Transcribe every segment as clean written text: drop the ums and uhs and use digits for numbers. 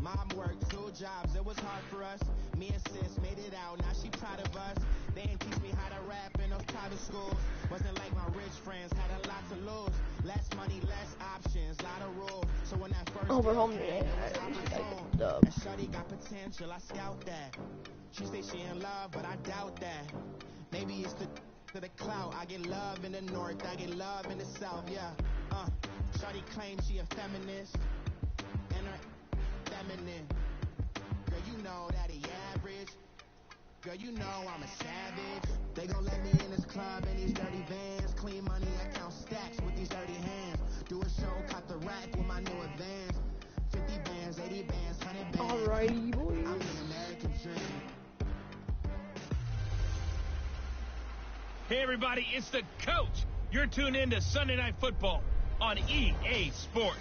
Mom worked 2 jobs, it was hard for us. Me and sis made it out, now she proud of us. They didn't teach me how to rap in those private schools. Wasn't like my rich friends, had a lot to lose. Less money, less options, lot of rules. So when that first we're home came, today. it was opportune. And shorty got potential, I scout that. She say she in love, but I doubt that. Maybe it's to the clout. I get love in the north, I get love in the south, yeah. Shorty claims she a feminist, and her feminine. Girl, you know that he average. Girl, you know I'm a savage. They gon' let me in this club in these dirty vans. Clean money, I count stacks with these dirty hands. Do a show, cut the rack with my new advance. 50 bands, 80 bands, 100 bands. Alrighty, boys. I'm the American dream. Hey everybody, it's the coach. You're tuned in to Sunday Night Football on EA Sports.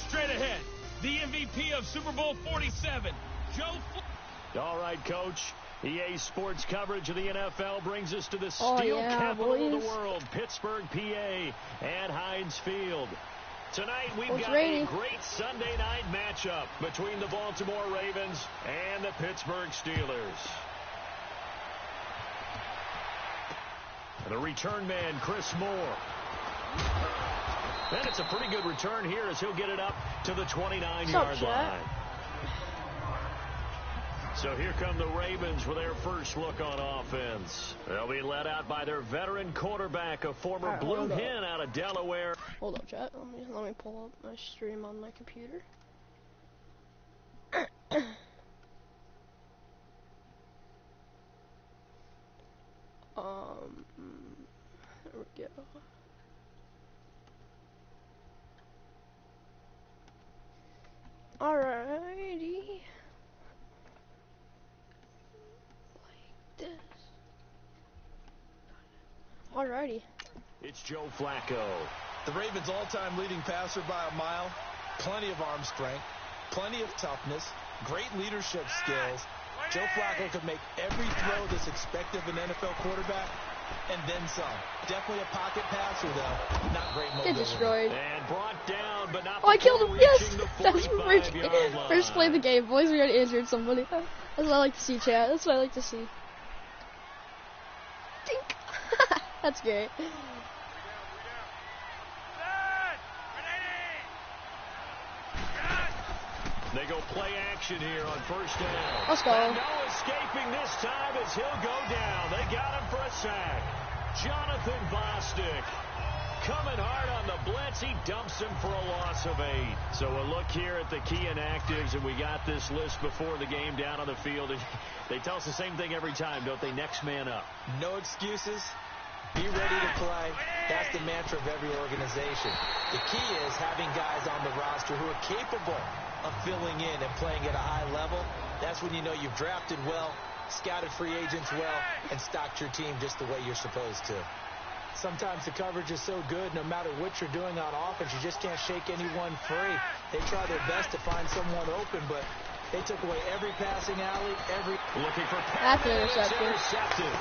Straight ahead, the MVP of Super Bowl 47, Joe. All right, Coach. EA Sports coverage of the NFL brings us to the steel capital of the world, Pittsburgh, PA, and Heinz Field. Tonight, we've got a great Sunday night matchup between the Baltimore Ravens and the Pittsburgh Steelers. The return man, Chris Moore. And it's a pretty good return here as he'll get it up to the 29-yard line. So here come the Ravens with their first look on offense. They'll be led out by their veteran quarterback, a former Blue Hen out of Delaware. Hold up, chat. Let me pull up my stream on my computer. There we go. Alrighty. Like this. Alrighty. It's Joe Flacco. The Ravens' all-time leading passer by a mile. Plenty of arm strength. Plenty of toughness. Great leadership skills. Joe Flacco could make every throw that's expected of an NFL quarterback, and then some. Definitely a pocket passer, though. Not great mobility. Get destroyed. And brought down, but not I killed him. Yes! That's freaking. First play of the game. Boys, we already injured somebody. That's what I like to see, chat. That's what I like to see. Dink. That's great. They go play action here on first down. Let's go. And no escaping this time as he'll go down. They got him for a sack. Jonathan Bostic coming hard on the blitz. He dumps him for a loss of 8. So a look here at the key inactives, and we got this list before the game down on the field. They tell us the same thing every time, don't they? Next man up. No excuses. Be ready to play. That's the mantra of every organization. The key is having guys on the roster who are capable of filling in and playing at a high level. That's when you know you've drafted well, scouted free agents well, and stocked your team just the way you're supposed to. Sometimes the coverage is so good, no matter what you're doing on offense, you just can't shake anyone free. They try their best to find someone open, but they took away every passing alley, every... Looking for That's an interception. Intercepted.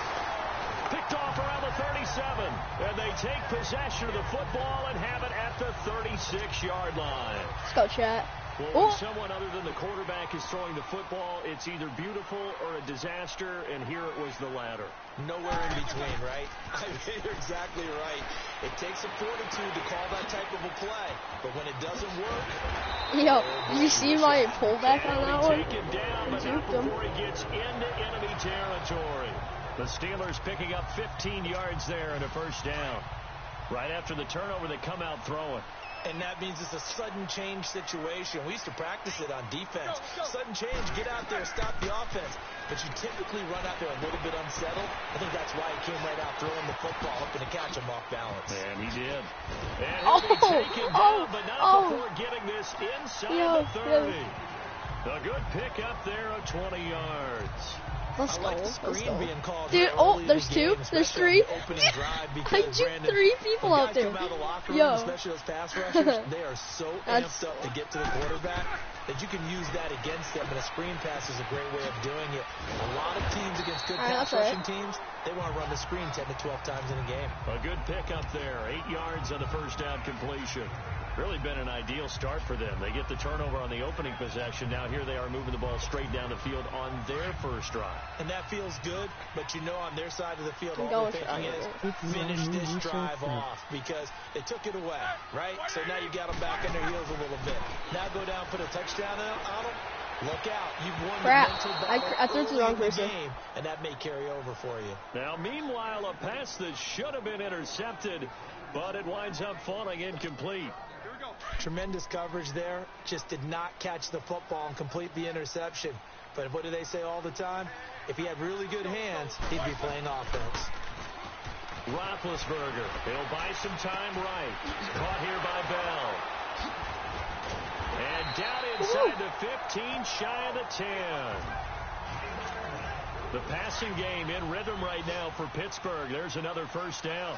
Picked off around the 37, and they take possession of the football and have it at the 36-yard line. Let's go, chat. Well, when someone other than the quarterback is throwing the football, it's either beautiful or a disaster, and here it was the latter. Nowhere in between, right? I mean, you're exactly right. It takes a fortitude to call that type of a play, but when it doesn't work... Yo, did you see my pullback on that one? Take him down, but not before he gets into enemy territory. The Steelers picking up 15 yards there and a first down. Right after the turnover, they come out throwing. And that means it's a sudden change situation. We used to practice it on defense. Sudden change, get out there, stop the offense. But you typically run out there a little bit unsettled. I think that's why he came right out throwing the football, hoping to catch him off balance. And he did. And he'll be taken down, but not before getting this inside the 30. A good pickup there of 20 yards. Let's go. Like the screen being called. Dude, there's two. There's 3. I juked 3 people out there. Yo. Especially those pass rushers, they are so amped up to get to the quarterback that you can use that against them. And a screen pass is a great way of doing it. A lot of teams against good pass rushing teams, they want to run the screen 10 to 12 times in a game. A good pickup there. 8 yards on the first down completion. Really been an ideal start for them. They get the turnover on the opening possession. Now here they are moving the ball straight down the field on their first drive. And that feels good, but you know on their side of the field, all they're thinking is finish this drive off because they took it away, right? So now you got them back on their heels a little bit. Now go down, put a touchdown on them. Look out. You've won the mental battle I threw it to the wrong person. Game, and that may carry over for you. Now, meanwhile, a pass that should have been intercepted, but it winds up falling incomplete. Tremendous coverage there. Just did not catch the football and complete the interception. But what do they say all the time? If he had really good hands, he'd be playing offense. Roethlisberger. He'll buy some time right. Caught here by Bell. And down inside the 15, shy of the 10. The passing game in rhythm right now for Pittsburgh. There's another first down.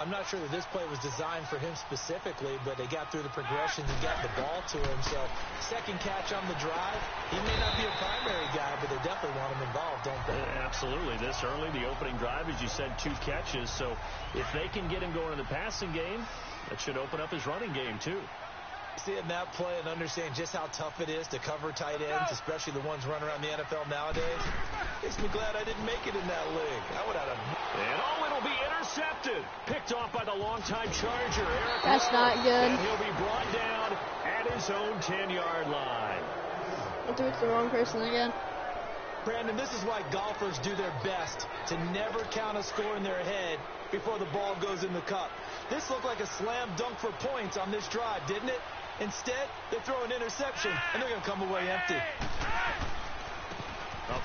I'm not sure that this play was designed for him specifically, but they got through the progressions and got the ball to him. So, second catch on the drive. He may not be a primary guy, but they definitely want him involved, don't they? Absolutely. This early, the opening drive, as you said, 2 catches. So, if they can get him going in the passing game, that should open up his running game, too. Seeing that play and understand just how tough it is to cover tight ends, especially the ones running around the NFL nowadays, makes me glad I didn't make it in that league. I would have. And it'll be intercepted. Picked off by the longtime Charger, Eric. That's not good. And he'll be brought down at his own 10-yard line. I threw it to the wrong person again. Brandon, this is why golfers do their best to never count a score in their head before the ball goes in the cup. This looked like a slam dunk for points on this drive, didn't it? Instead, they throw an interception, and they're going to come away empty. A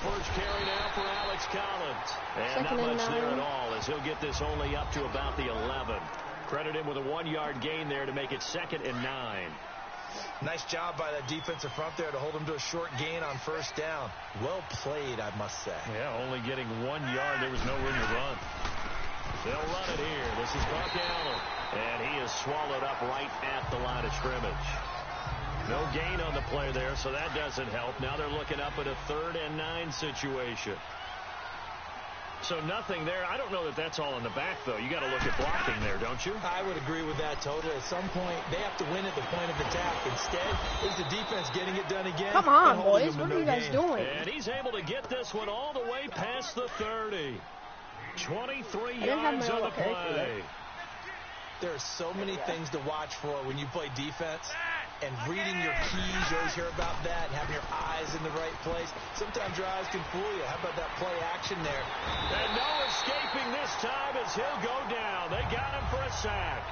first carry now for Alex Collins. And not much there at all, as he'll get this only up to about the 11. Credit him with a 1-yard gain there to make it 2nd and 9. Nice job by that defensive front there to hold him to a short gain on first down. Well played, I must say. Yeah, only getting 1 yard. There was no room to run. They'll run it here. This is Buck Allen. And he is swallowed up right at the line of scrimmage. No gain on the play there, so that doesn't help. Now they're looking up at a 3rd and 9 situation. So nothing there. I don't know that that's all in the back, though. You got to look at blocking there, don't you? I would agree with that totally. At some point, they have to win at the point of attack. Instead, is the defense getting it done again? Come on, boys. What are you guys doing? And he's able to get this one all the way past the 30. 23 yards on the play. There are so many things to watch for when you play defense. And reading your keys, you always hear about that, and having your eyes in the right place. Sometimes your eyes can fool you. How about that play action there? And no escaping this time as he'll go down. They got him for a sack.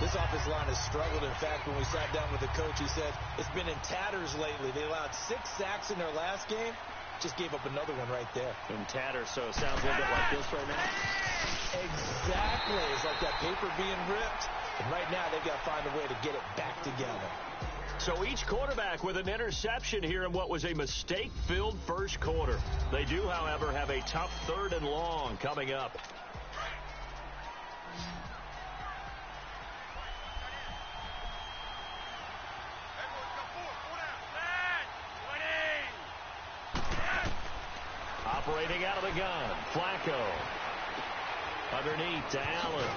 This offensive line has struggled. In fact, when we sat down with the coach, he said it's been in tatters lately. They allowed 6 sacks in their last game. Just gave up another one right there. In tatters, so it sounds a little bit like this right now. Exactly. It's like that paper being ripped. And right now, they've got to find a way to get it back together. So each quarterback with an interception here in what was a mistake-filled first quarter. They do, however, have a tough 3rd and long coming up. Operating out of the gun, Flacco. Underneath to Allen.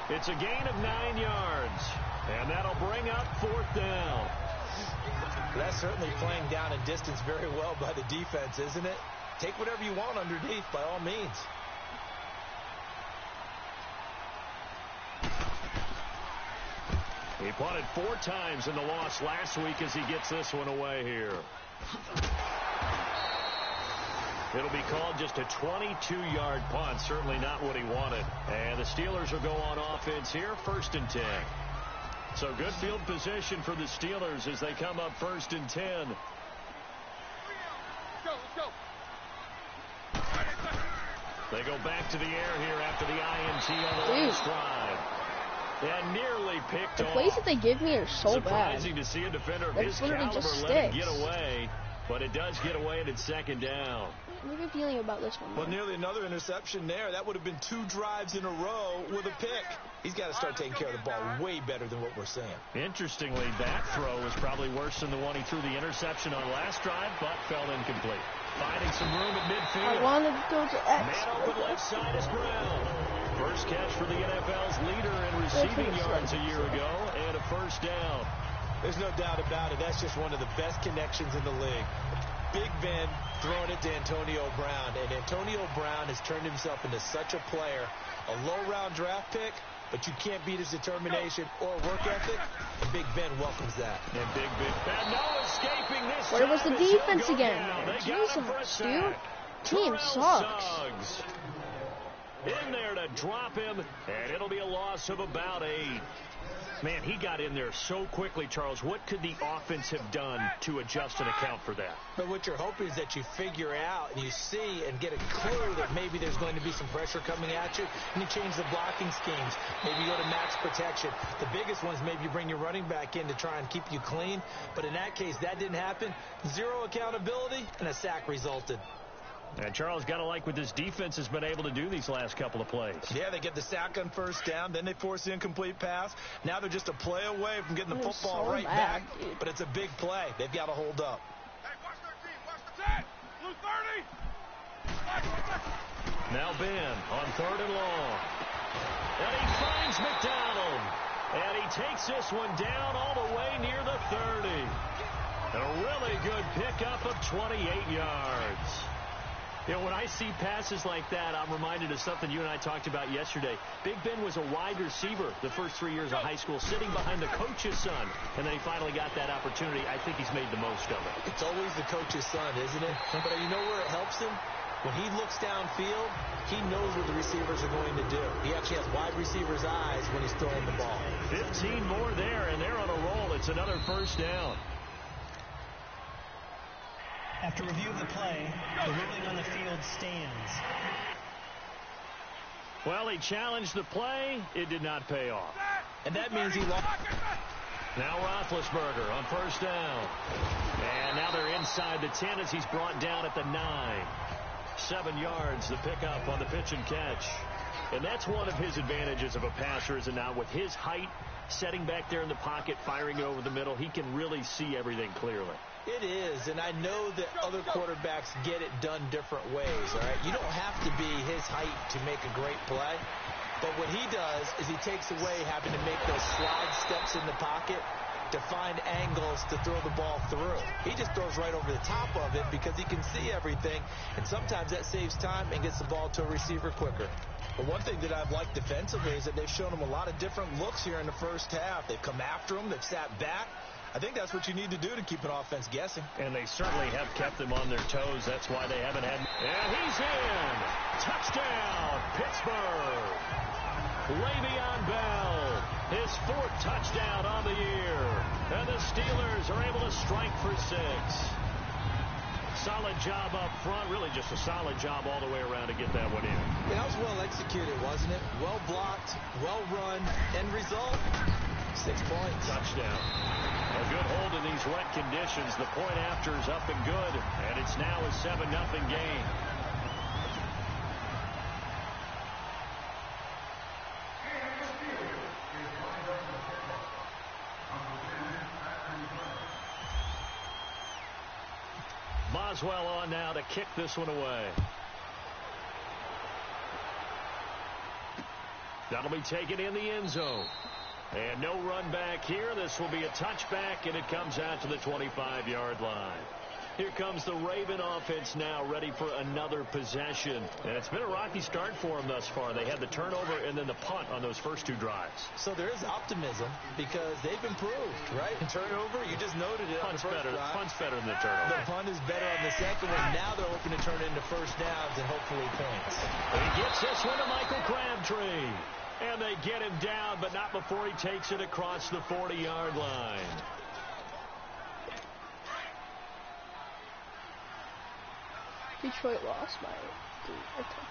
It's a gain of 9 yards, and that'll bring up 4th down. That's certainly playing down and distance very well by the defense, isn't it? Take whatever you want underneath, by all means. He punted 4 times in the loss last week as he gets this one away here. It'll be called just a 22-yard punt. Certainly not what he wanted. And the Steelers will go on offense here, 1st and 10. So good field position for the Steelers as they come up 1st and 10. Let's go. They go back to the air here after the INT on the last drive. And nearly picked off. The plays that they give me are so Surprising bad. to see a defender of That's his literally caliber just let it sticks. get away. But it does get away and it's 2nd down. What are you feeling about this one? Well, nearly another interception there. That would have been 2 drives in a row with a pick. He's got to start taking care of the ball way better than what we're seeing. Interestingly, that throw was probably worse than the one he threw the interception on last drive, but fell incomplete. Finding some room at midfield. I wanted to go to X. Man open left side is Brown. First catch for the NFL's leader in receiving yards a year ago, and a first down. There's no doubt about it. That's just one of the best connections in the league. Big Ben throwing it to Antonio Brown, and Antonio Brown has turned himself into such a player. A low-round draft pick, but you can't beat his determination or work ethic, and Big Ben welcomes that. And Big Ben, and no escaping this. Where was the time as defense he'll go again? down. They got him for a Jesus, sack. dude. Team sucks. Suggs in there to drop him, and it'll be a loss of about 8. Man, he got in there so quickly, Charles. What could the offense have done to adjust and account for that? But what you're hoping is that you figure out and you see and get a clue that maybe there's going to be some pressure coming at you, and you change the blocking schemes. Maybe you go to max protection. The biggest ones, maybe you bring your running back in to try and keep you clean. But in that case, that didn't happen. Zero accountability, and a sack resulted. And Charles, got to like what this defense has been able to do these last couple of plays. Yeah, they get the sack on first down, then they force the incomplete pass. Now they're just a play away from getting the football right back. Dude. But it's a big play. They've got to hold up. Hey, watch 13, watch the 10, blue 30. Now Ben on 3rd and long. And he finds McDonald. And he takes this one down all the way near the 30. A really good pickup of 28 yards. You know, when I see passes like that, I'm reminded of something you and I talked about yesterday. Big Ben was a wide receiver the first 3 years of high school, sitting behind the coach's son, and then he finally got that opportunity. I think he's made the most of it. It's always the coach's son, isn't it? But you know where it helps him? When he looks downfield, he knows what the receivers are going to do. He actually has wide receivers' eyes when he's throwing the ball. 15 more there, and they're on a roll. It's another first down. After review of the play, the ruling on the field stands. Well, he challenged the play. It did not pay off. And that means he lost. Now Roethlisberger on first down. And now they're inside the 10 as he's brought down at the 9. 7 yards, the pickup on the pitch and catch. And that's one of his advantages of a passer, is it not? With his height, setting back there in the pocket, firing it over the middle, he can really see everything clearly. It is, and I know that other quarterbacks get it done different ways, all right? You don't have to be his height to make a great play, but what he does is he takes away having to make those slide steps in the pocket to find angles to throw the ball through. He just throws right over the top of it because he can see everything, and sometimes that saves time and gets the ball to a receiver quicker. But one thing that I've liked defensively is that they've shown him a lot of different looks here in the first half. They've come after him. They've sat back. I think that's what you need to do to keep an offense guessing. And they certainly have kept them on their toes. That's why they haven't had... And he's in! Touchdown, Pittsburgh! Le'Veon Bell, his 4th touchdown on the year. And the Steelers are able to strike for 6. Solid job up front. Really just a solid job all the way around to get that one in. Yeah, that was well executed, wasn't it? Well blocked, well run. End result, 6 points. Touchdown. A good hold in these wet conditions. The point after is up and good, and it's now a 7-0 game. Boswell on now to kick this one away. That'll be taken in the end zone. And no run back here. This will be a touchback, and it comes out to the 25-yard line. Here comes the Raven offense now, ready for another possession. And it's been a rocky start for them thus far. They had the turnover and then the punt on those first 2 drives. So there is optimism because they've improved, right? And turnover, you just noted it. Punt's on the first drive. Punt's better than the turnover. The punt is better on the second one. Now they're hoping to turn it into first downs and hopefully points. He gets this one to Michael Crabtree. And they get him down, but not before he takes it across the 40-yard line. Detroit lost by 3. Okay.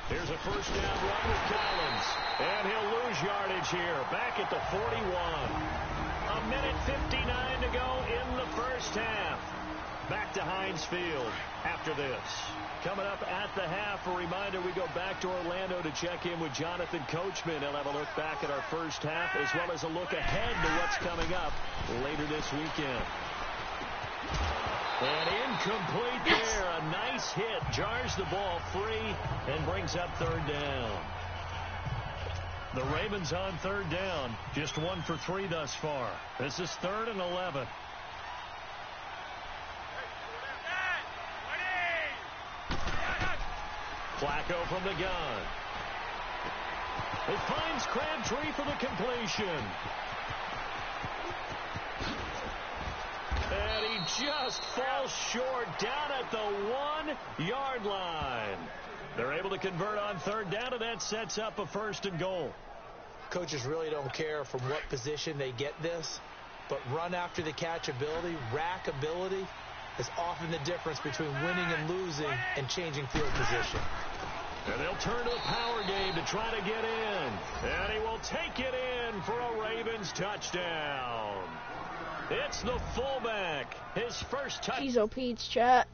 Here's a first down run with Collins. And he'll lose yardage here. Back at the 41. 1:59 to go in the first half. Back to Heinz Field after this. Coming up at the half, a reminder, we go back to Orlando to check in with Jonathan Coachman. He'll have a look back at our first half as well as a look ahead to what's coming up later this weekend. And incomplete there. A nice hit. Jars the ball free and brings up third down. The Ravens on third down. Just 1 for 3 thus far. This is 3rd and 11. Flacco from the gun. He finds Crabtree for the completion. And he just falls short down at the 1-yard line. They're able to convert on third down, and that sets up a 1st and goal. Coaches really don't care from what position they get this, but run after the catch ability, rack ability, is often the difference between winning and losing and changing field position. And they'll turn to the power game to try to get in. And he will take it in for a Ravens touchdown. It's the fullback. His first touchdown. He's OP's chat.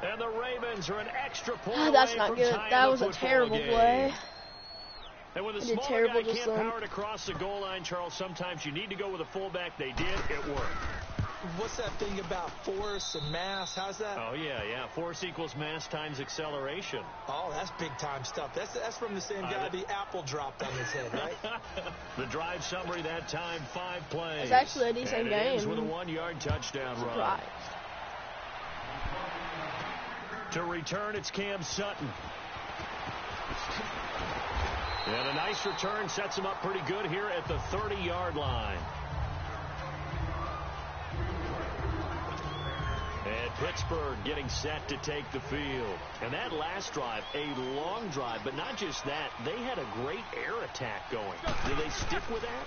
And the Ravens are an extra point That's away not from good. tying That the was a football terrible game. play. And when the They did smaller terrible guy just can't then. power it across the goal line, Charles, sometimes you need to go with a fullback. They did. It worked. What's that thing about force and mass? How's that? Oh, yeah. Force equals mass times acceleration. Oh, that's big-time stuff. That's from the same guy the apple dropped on his head, right? The drive summary that time, 5 plays. It's actually a decent and it game. ends with a 1-yard touchdown run. Surprise. To return, it's Cam Sutton. And a nice return sets him up pretty good here at the 30-yard line. And Pittsburgh getting set to take the field. And that last drive, a long drive, but not just that. They had a great air attack going. Do they stick with that?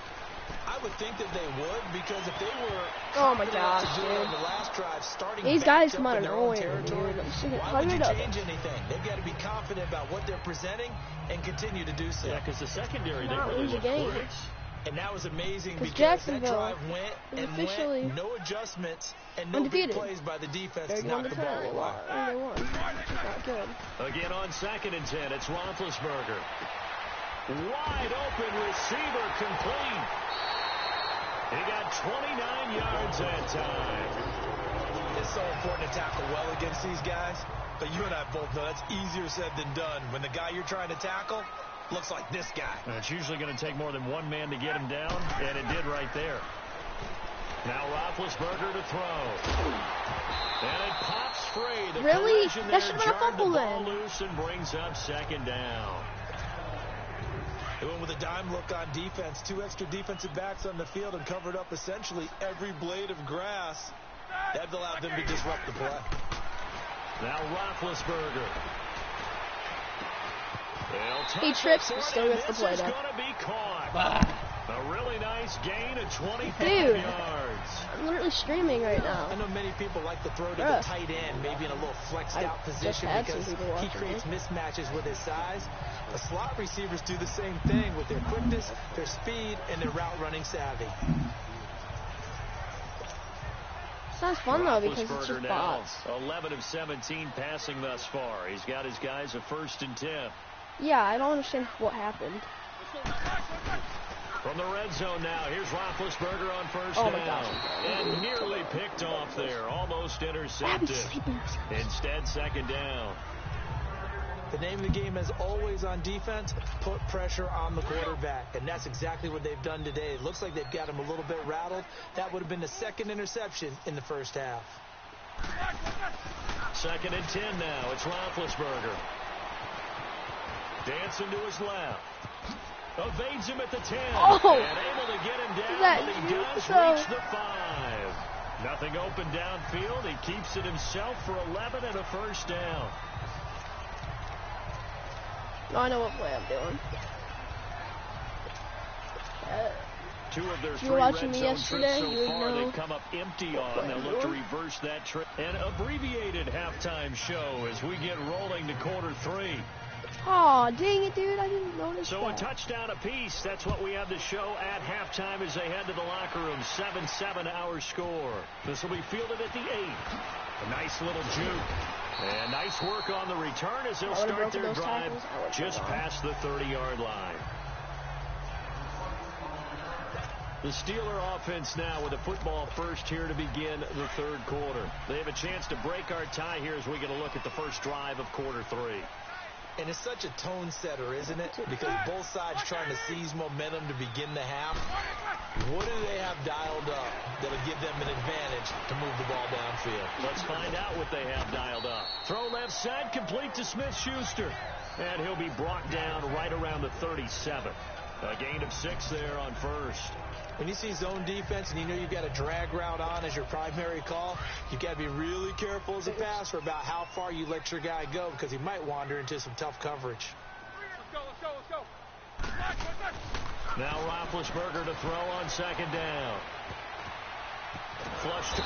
I would think that they would, because if they were Oh my gosh, to do it on dude. the last drive, starting These back guys up come out in of their own nowhere, territory, dude. why would you 100 of change anything? They've got to be confident about what they're presenting and continue to do so. Yeah, because the secondary, they Not really lose a look game. great. And that was amazing Because because that Jacksonville drive went is and officially went, no adjustments and no undefeated. big plays by the defense to 31 knock to the 10. ball They away. won. They won. Not good. Again on 2nd and 10, it's Roethlisberger. Wide open receiver, complete. He got 29 yards that time. It's so important to tackle well against these guys, but you and I both know that's easier said than done when the guy you're trying to tackle looks like this guy. And it's usually going to take more than one man to get him down, and it did right there. Now Roethlisberger to throw. And it pops free. The Really? collision That there should have been a jarred the fumble ball then. loose and brings up 2nd down. They went with a dime look on defense. 2 extra defensive backs on the field and covered up essentially every blade of grass. That allowed them to disrupt the play. Now Roethlisberger. He trips, but still gets the play This is though. going to be caught. A really nice gain of 25 Dude. yards. I'm literally streaming right now. I know many people like to throw to Bruh. the tight end, maybe in a little flexed I out just position had some because people he watching creates me. mismatches with his size. The slot receivers do the same thing with their quickness, their speed, and their route running savvy. Sounds fun though because it's Roethlisberger just now, bots. 11 of 17 passing thus far. He's got his guys a 1st and 10. Yeah, I don't understand what happened. From the red zone now, here's Roethlisberger on 1st Oh my down. gosh. And nearly picked off there, almost intercepted. Instead, 2nd down. The name of the game, as always on defense, put pressure on the quarterback. And that's exactly what they've done today. It looks like they've got him a little bit rattled. That would have been the 2nd interception in the first half. 2nd and 10 now. It's Roethlisberger. Dancing to his left. Evades him at the 10. Oh. And able to get him down, That but he you does so- reach the 5. Nothing open downfield. He keeps it himself for 11 and a 1st down. No, I know what play I'm doing. 2 of their If 3 you were red watching me zone yesterday, trips you so would far, know they've come up empty on. what They'll I'm look to doing. reverse that trip. An abbreviated halftime show as we get rolling to quarter 3. Aw, dang it, dude. I didn't notice So that. a touchdown apiece. That's what we have to show at halftime as they head to the locker room. 7-7 our score. This will be fielded at the 8. A nice little juke. And nice work on the return as they'll I would've start broken their those drive tackles. I would've just gone. past the 30-yard line. The Steeler offense now with the football first here to begin the third quarter. They have a chance to break our tie here as we get a look at the first drive of quarter 3. And it's such a tone setter, isn't it? Because both sides trying to seize momentum to begin the half. What do they have dialed up that'll give them an advantage to move the ball downfield? Let's find out what they have dialed up. Throw left side, complete to Smith-Schuster. And he'll be brought down right around the 37. A gain of 6 there on first. When you see zone defense and you know you've got a drag route on as your primary call, you've got to be really careful as a passer about how far you let your guy go because he might wander into some tough coverage. Let's go. Now Roethlisberger to throw on second down. Flushed.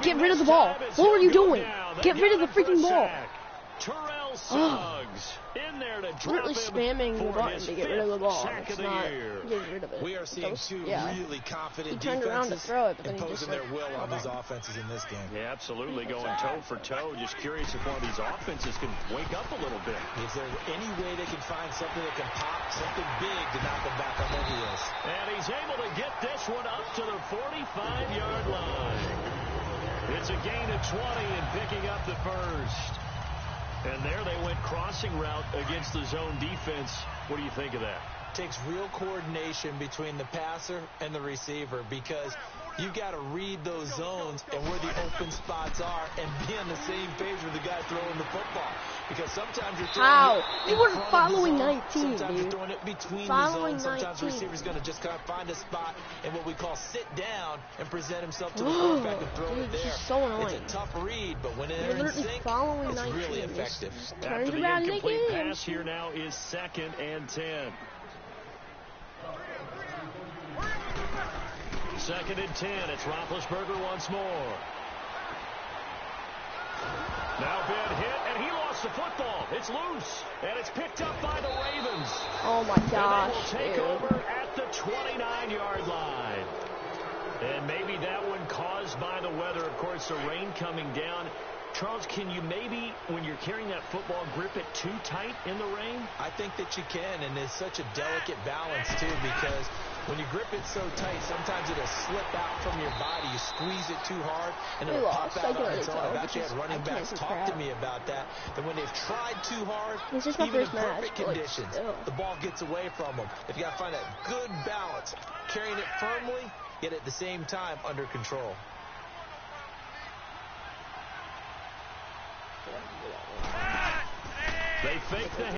Get rid of the ball. What were you doing? Get rid of the freaking ball. Terrell Suggs in there to drop him spamming the for button his to get rid of the ball. sack It's of the not year. getting rid of it. We are seeing two really confident he turned around to defenses throw it, but then he imposing just their will on these offenses in this game. Yeah, absolutely going toe for toe. Just curious if one of these offenses can wake up a little bit. Is there any way they can find something that can pop, something big to knock them back on their heels? And he's able to get this one up to the 45-yard line. It's a gain of 20 and picking up the first. And there they went crossing route against the zone defense. What do you think of that? Takes real coordination between the passer and the receiver because you've got to read those zones and where the open spots are and be on the same page with the guy throwing the football. Because sometimes you're throwing You were following 19, sometimes dude. you're throwing it between Following the zones. Sometimes 19. the receiver's going to just kind of find a spot and what we call sit down and present himself to the quarterback and throw it there. This is so annoying. It's a tough read, but when You're they're in literally sync, following it's 19. really effective. After the around incomplete again. pass, here now is 2nd and 10. 2nd and 10. It's Roethlisberger once more. Now Ben hit, and he lost the football. It's loose, and it's picked up by the Ravens. Oh my gosh, And they will take over at the 29-yard line. And maybe that one caused by the weather. Of course, the rain coming down. Charles, can you maybe, when you're carrying that football, grip it too tight in the rain? I think that you can, and it's such a delicate balance, too, because when you grip it so tight, sometimes it'll slip out from your body. You squeeze it too hard, and it'll pop out on its own. I've actually had running backs talk to me about that when they've tried too hard, even in perfect conditions, the ball gets away from them. If you got to find that good balance, carrying it firmly, yet at the same time under control. They fake the